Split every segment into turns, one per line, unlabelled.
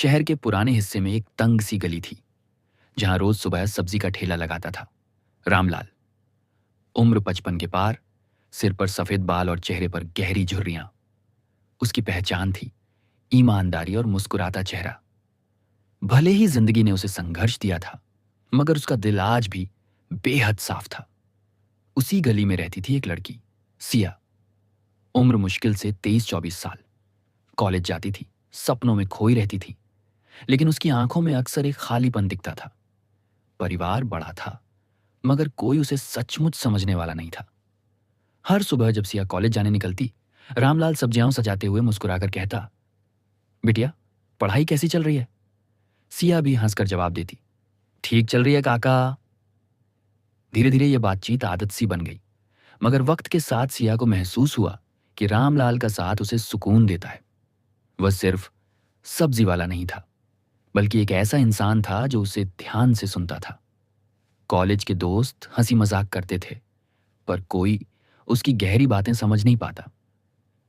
शहर के पुराने हिस्से में एक तंग सी गली थी, जहां रोज सुबह सब्जी का ठेला लगाता था रामलाल। उम्र 55 के पार, सिर पर सफेद बाल और चेहरे पर गहरी झुर्रियां। उसकी पहचान थी ईमानदारी और मुस्कुराता चेहरा। भले ही जिंदगी ने उसे संघर्ष दिया था, मगर उसका दिल आज भी बेहद साफ था। उसी गली में रहती थी एक लड़की, सिया। उम्र मुश्किल से 23-24 साल। कॉलेज जाती थी, सपनों में खोई रहती थी, लेकिन उसकी आंखों में अक्सर एक खालीपन दिखता था। परिवार बड़ा था, मगर कोई उसे सचमुच समझने वाला नहीं था। हर सुबह जब सिया कॉलेज जाने निकलती, रामलाल सब्जियां सजाते हुए मुस्कुराकर कहता, बिटिया, पढ़ाई कैसी चल रही है? सिया भी हंसकर जवाब देती, ठीक चल रही है काका। धीरे धीरे यह बातचीत आदत सी बन गई, मगर वक्त के साथ सिया को महसूस हुआ कि रामलाल का साथ उसे सुकून देता है। वह सिर्फ सब्जी वाला नहीं था, बल्कि एक ऐसा इंसान था जो उसे ध्यान से सुनता था। कॉलेज के दोस्त हंसी मजाक करते थे, पर कोई उसकी गहरी बातें समझ नहीं पाता।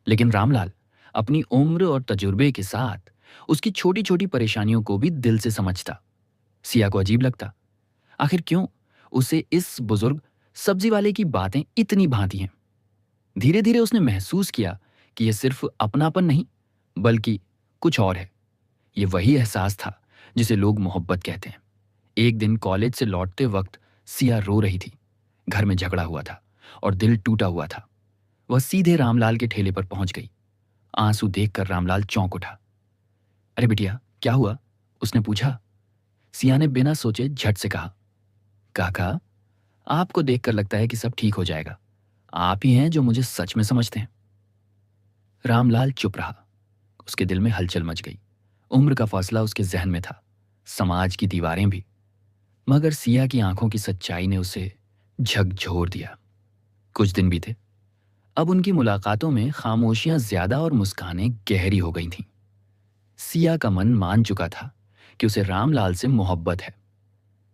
लेकिन रामलाल अपनी उम्र और तजुर्बे के साथ उसकी छोटी छोटी परेशानियों को भी दिल से समझता। सिया को अजीब लगता, आखिर क्यों उसे इस बुजुर्ग सब्जी वाले की बातें इतनी भाती हैं। धीरे धीरे उसने महसूस किया कि यह सिर्फ अपनापन नहीं, बल्कि कुछ और है। यह वही एहसास था जिसे लोग मोहब्बत कहते हैं। एक दिन कॉलेज से लौटते वक्त सिया रो रही थी। घर में झगड़ा हुआ था और दिल टूटा हुआ था। वह सीधे रामलाल के ठेले पर पहुंच गई। आंसू देखकर रामलाल चौंक उठा। अरे बिटिया, क्या हुआ? उसने पूछा। सिया ने बिना सोचे झट से कहा, काका, आपको देखकर लगता है कि सब ठीक हो जाएगा। आप ही हैं जो मुझे सच में समझते हैं। रामलाल चुप रहा। उसके दिल में हलचल मच गई। उम्र का फैसला उसके जहन में था, समाज की दीवारें भी। मगर सिया की आंखों की सच्चाई ने उसे झकझोर दिया। कुछ दिन बीते। अब उनकी मुलाकातों में खामोशियां ज्यादा और मुस्कानें गहरी हो गई थीं। सिया का मन मान चुका था कि उसे रामलाल से मोहब्बत है,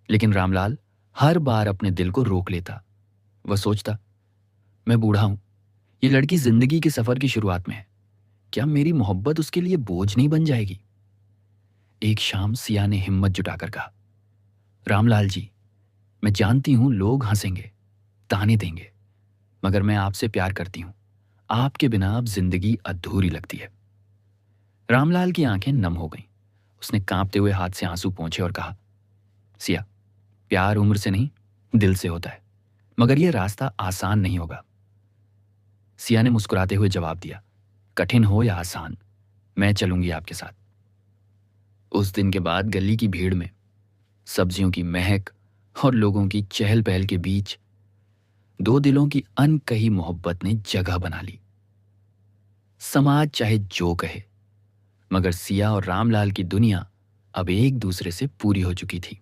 लेकिन रामलाल हर बार अपने दिल को रोक लेता। वह सोचता, मैं बूढ़ा हूं, ये लड़की जिंदगी के सफर की शुरुआत में है। क्या मेरी मोहब्बत उसके लिए बोझ नहीं बन जाएगी? एक शाम सिया ने हिम्मत जुटाकर कहा, रामलाल जी, मैं जानती हूं लोग हंसेंगे, ताने देंगे, मगर मैं आपसे प्यार करती हूं। आपके बिना अब जिंदगी अधूरी लगती है। रामलाल की आंखें नम हो गईं। उसने कांपते हुए हाथ से आंसू पोंछे और कहा, सिया, प्यार उम्र से नहीं, दिल से होता है, मगर यह रास्ता आसान नहीं होगा। सिया ने मुस्कुराते हुए जवाब दिया, कठिन हो या आसान, मैं चलूंगी आपके साथ। उस दिन के बाद गली की भीड़ में, सब्जियों की महक और लोगों की चहल पहल के बीच दो दिलों की अनकही मोहब्बत ने जगह बना ली। समाज चाहे जो कहे, मगर सिया और रामलाल की दुनिया अब एक दूसरे से पूरी हो चुकी थी।